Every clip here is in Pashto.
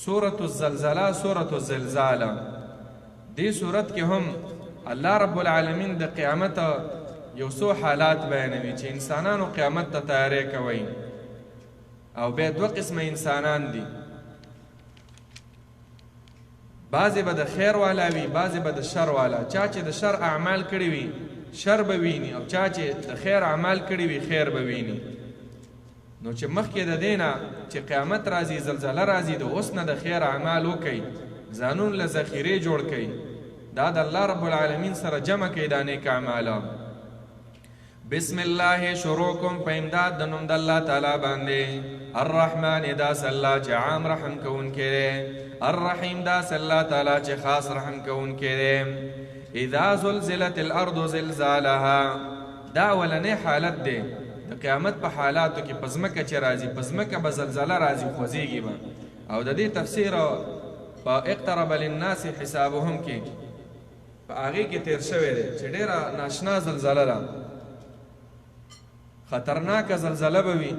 سورة الزلزله، سورة الزلزاله. دې سورت کې هم الله رب العالمین د قیامت یو څو حالات بیانوي چې انسانانو قیامت ته تیاری کوي. او بیا دوه قسمه انسانان دي، بعضې به د خیر والا وي، بعضې به د شر والا. چا چې د شر اعمال کړي وي شر به ویني، او چا چې د خیر اعمال کړي وي خیر به ویني. نو چې مخکې د دې نه چې قیامت راځي، زلزله راځي، د اوس نه د خیر اعمال وکئ، ځانون له ذخیرې جوړ کئ، دا د الله رب العالمین سره جمع کئ دا نیک اعماله. بسم الله شروع کوم په امداد د نوم د الله تعالی باندې. الرحمن داس الله چې عام رحم کوونکی دی، الرحیم داس الله تعالی چې خاص رحم کوونکی دی. اذا زلزلت الارض زلزالها، دا اولنی حالت دی د قیامت په حالاتو کې. په ځمکه چې راځي، په ځمکه به زلزله راځي، خوځېږي به. او د دې تفسیر په اقترب للناس حسابهم کې په هغې کې تیر شوی دی چې ډېره ناشنا زلزله ده، خطرناکه زلزله به وي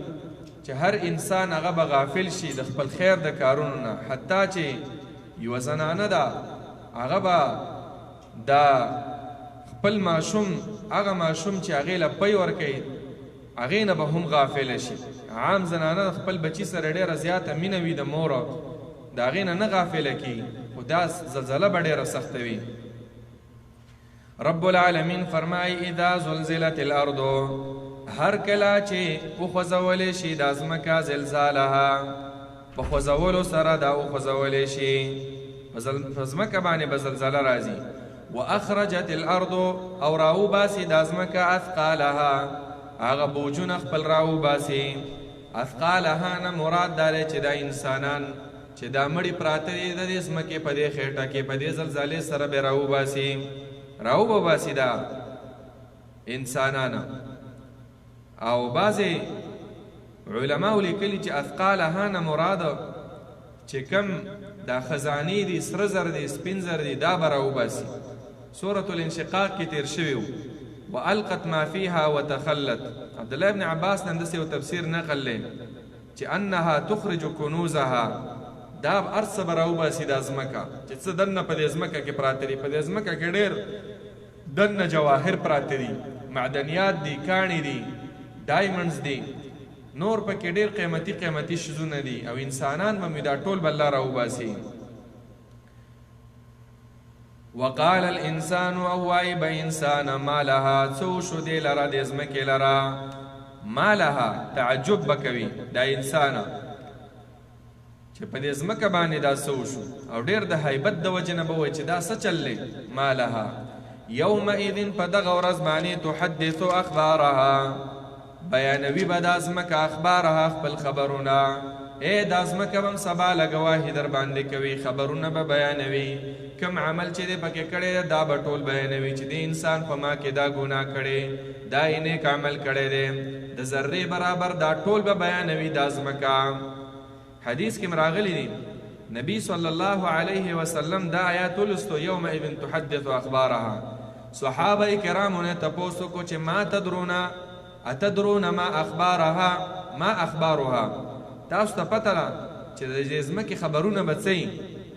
چې هر انسان هغه به غافل شي د خپل خیر د کارونو نه. حتی چې یوه زنانه ده هغه به د خپل ماشوم، هغه ماشوم چې هغې له پی ورکوي هغې نه به هم غافله شي. عام زنانه د خپل بچي سره ډېره زیاته مینه وي د موره، د هغې نه غافله کېږي، خو دا زلزله به ډېره سخته وي. رب العالمین فرمایي اذا زلزلت الارض، هر کله چې وخوځولی شي دا ځمکه زلزالها، په خوځولو سره دا وخوځولی شي، په ځمکه باندې به زلزله راځي. واخرجت الارض، او راوباسي دا ځمکه اثقالها، هغه بوجونه خپل راوباسي. اثقالها نه مراد دا دی چې دا انسانان چې دا مړي پراته دي د دې ځمکې په دې خېټه کې په دې زلزلې سره به راوباسي، راوباسي دا انسانان. او بعضې علماو لیکلي چې اثقالها نه مراد چې کم دا خزانې دي، سره زر دي، سپین زر دي، دا به راوباسي. سورة الانشقاق کې تیر شوي و. والقت ما فيها وتخلت. عبدالله ابن عباس نه داسې یو تفسیر نقل دی چې انها تخرج کنوزها، دا هر څه به راوباسي دا ځمکه چې څه دننه په دې ځمکه کې پراته دي. په دې ځمکه کې ډېر دننه جواهر پراته دي، معدنیات دي، کاڼي دي، ډایمنډز دي، نور پکې ډېر قیمتي قیمتي شیزونه دي. او انسانان به دا ټول به الله راوباسي. وقال الانسان، او وای به انسان ما لها، څه شو دې لره دې ځمکې لره، ما لها تعجب به کوي دا انسانه چې په دې ځمکه باندې دا څه وشو، او ډېر د هیبت د وجې نه به وایي چې دا څه چل دی. ما لها یومئذ، په دغه ورځ باندې تحدث اخبارها، بیانوي به دا ځمکه اخبارها خپل خبرونه. دا ځمکه به هم سبا له ګواهي در باندې کوي، خبرونه به بیانوي. کم عمل چې دی پکې کړی دا به ټول بیانوي چې د انسان په ما کې دا ګناه کړی، دا یې نیک عمل کړی دی، د ذرې برابر دا ټول به بیانوي دا ځمکه. حدیث کې راغلی دی نبی صلی الله علیه وسلم دا آیات ولستو، یومئذ تحدث اخبارها. صحابه کرامو نه تپوس وکړو چې ما اتدرون ما اخبارها، ما اخبارها، تاسو ته پته ده چې د دې ځمکې خبرونه به څه.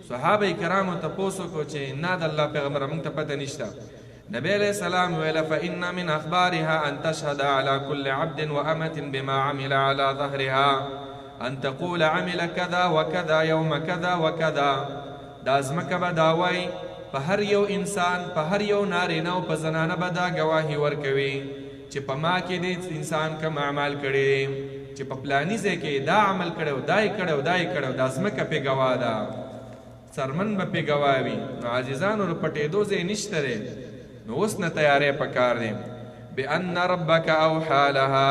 صحابه کرامو تپوس وکړو چې نه د الله پیغمبره موږ ته پته نشته. نبی علیه السلام ویل فإن من اخبارها ان تشهد على كل عبد وأمة بما عمل على ظهرها، ان تقول عمل كذا وكذا يوم كذا وكذا. دا ځمکه به دا وایي په هر یو انسان، په هر یو نارینه او په زنانه به دا ګواهي ورکوي چې په ما کې د انسان کوم اعمال کړي، چې په پلاني ځای کې دا عمل کړی، دا یې کړی، دا یې کړی، دا ځمکه پې ګواه ده، څرمن به پې ګواه وي. نو عزیزانو له پټېدو ځای نشته دی، نو اوس نه تیاری پکار دی. بأن ربک اوحی لها،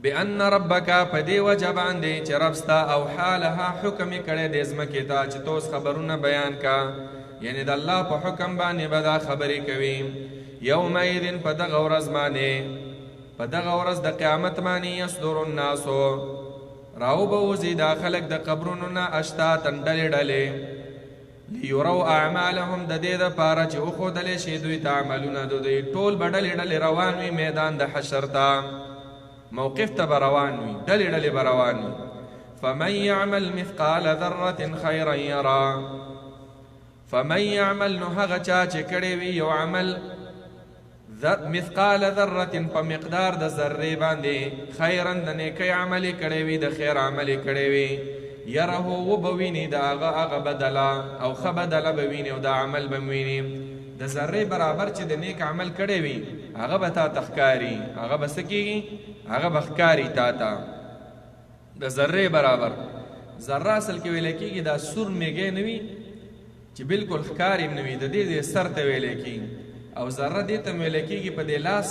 بأن ربک په دې وجه باندې چې رب ستا اوحی لها حکم یې کړی دی ځمکې ته چې توس خبرونه بیان کا، یعنې د الله په حکم باندې به دا خبرې کوي. یومئذ په دغه ورځ باندې، په دغه ورځ د قیامت باندې یصدر الناس، راو به وځي دا خلک د قبرونو نه اشتاتا ډلې ډلې، لیرو اعمالهم د دې دپاره چې وښودلی شي دوی ته عملونه د دوی. ټول به ډلې ډلې روان وي میدان د حشر ته، موقف ته به روان وي، ډلې ډلې به روان وي. فمن يعمل مثقال ذره خيرا يرى فمن يعمل نو هغه چا چې کړی وي یو عمل مثقال ذره په مقدار د ذرې باندې خیرا د نیکۍ عمل کړی وي د خیر عمل کړی وي یره و بویني د هغه بدلا او ښه بدله به ویني او د عمل به ویني د ذرې برابر چې د نیک عمل کړی وي هغه به تا ته ښکاري هغه به څه کېږي هغه به ښکاري تا ته د ذرې برابر ذره اصل کې ویلی کېږي دا سور میږی نه وي چې بلکل ښکار یې نه وي د دې سر ته ویلی کېږي او ذره دې ته ویلی کېږي په دې لاس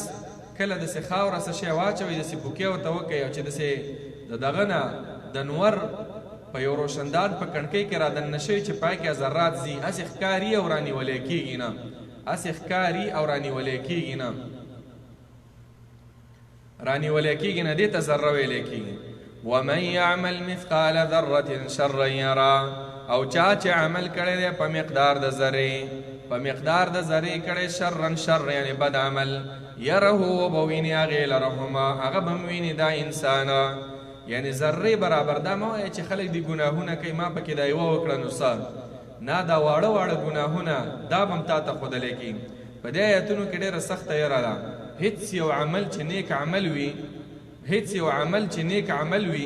کله داسې خاوره څه شی واچوئ داسې پوکې ورته وکئ او چې داسې د دغه نه د نور په یو روشندان په کڼکۍ کې را دننه شوي چې پای کې ذرات ځي هسې ښکاري او رانیولی کېږي نه هسې ښکاري او رانیولی کېږي نه رانیولی کېږي نه دې ته ذره ویلی کېږي ومن يعمل مثقال ذره شرا يرى او چا چې عمل کړی دی په مقدار د ذرې په مقدار د ذرې کړی شرا شر یعنی بد عمل یره وبه ویني هغې لره هغه به هم ویني دا انسان یعنی ذرې برابر دا مه وایه چې خلک دي ګناهونه کوي ما پکې دا یوه وکړه نو څه نه دا واړه واړه ګناهونه دا به هم تا ته ښودلی کېږي په دې ایتونو کې ډېره سخته یره ده هېڅ یو عمل چې نیک عمل وي هیڅ یو عمل چې نیک عمل وي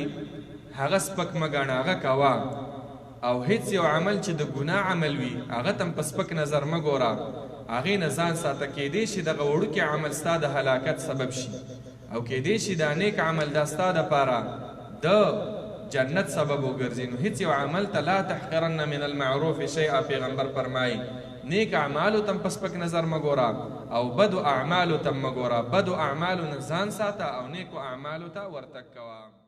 هغه سپک مه ګڼه هغه کوه او هیڅ یو عمل چې د ګناه عمل وي هغه ته هم په سپک نظر مه ګوره هغې نه ځان ساته کیدی شي دغه وړوکې عمل ستا د هلاکت سبب شي او کیدی شي دا نیک عمل دا ستا دپاره د جنت سبب وګرځي نو هیڅ یو عمل ته لا تحقرن من المعروف شیئا پیغمبر فرمایي نیک اعمالو ته هم په سپک نظر مه ګوره او بدو اعمالو ته هم مه ګوره بدو اعمالو نه ځان ساته او نیکو اعمالو ته ورتګ کوه